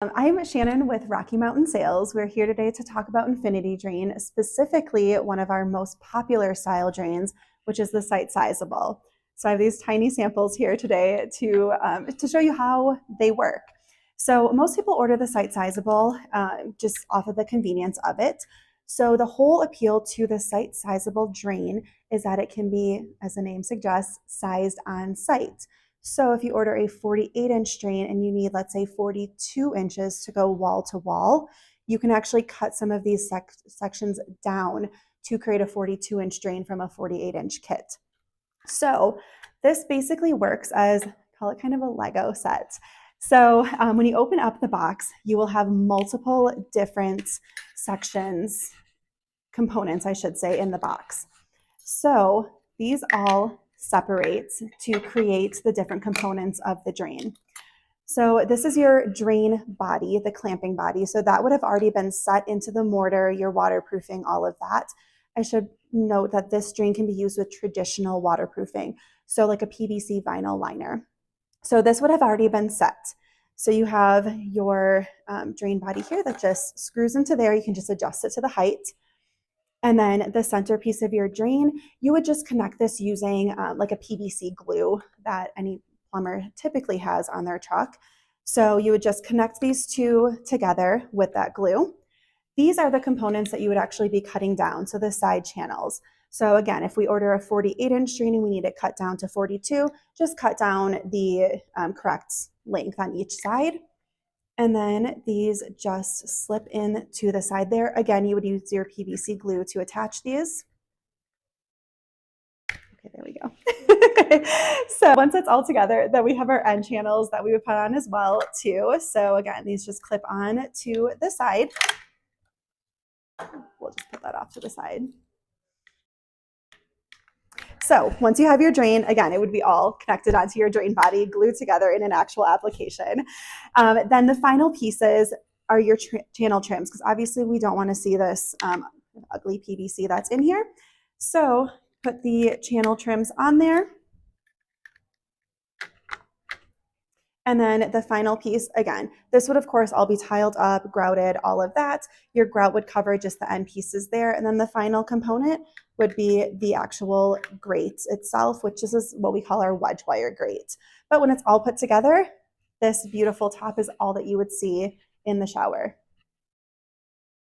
I'm Shannon with Rocky Mountain Sales. We're here today to talk about Infinity Drain, specifically one of our most popular style drains, which is the Site Sizable. So I have these tiny samples here today to show you how they work. So most people order the Site Sizable just off of the convenience of it. So the whole appeal to the Site Sizable drain is that it can be, as the name suggests, sized on site. So if you order a 48-inch drain and you need, let's say, 42 inches to go wall to wall, you can actually cut some of these sections down to create a 42-inch drain from a 48-inch kit. So this basically works as, call it kind of a Lego set. So when you open up the box, you will have multiple different sections, components, I should say, in the box. So these all separate to create the different components of the drain. So this is your drain body, the clamping body. So that would have already been set into the mortar, your waterproofing, all of that. I should note that this drain can be used with traditional waterproofing, so like a PVC vinyl liner. So this would have already been set. So you have your drain body here that just screws into there. You can just adjust it to the height. And then the centerpiece of your drain, you would just connect this using like a PVC glue that any plumber typically has on their truck. So you would just connect these two together with that glue. These are the components that you would actually be cutting down, so the side channels. So again, if we order a 48-inch drain and we need it cut down to 42, just cut down the correct length on each side. And then these just slip in to the side there. Again, you would use your PVC glue to attach these. Okay, there we go. So once it's all together, then we have our end channels that we would put on as well too. So again, these just clip on to the side. We'll just put that off to the side. So once you have your drain, again, it would be all connected onto your drain body, glued together in an actual application. Then the final pieces are your channel trims, because obviously we don't want to see this ugly PVC that's in here. So put the channel trims on there. And then the final piece, again, this would of course all be tiled up, grouted, all of that. Your grout would cover just the end pieces there. And then the final component would be the actual grate itself, which is what we call our wedge wire grate. But when it's all put together, this beautiful top is all that you would see in the shower.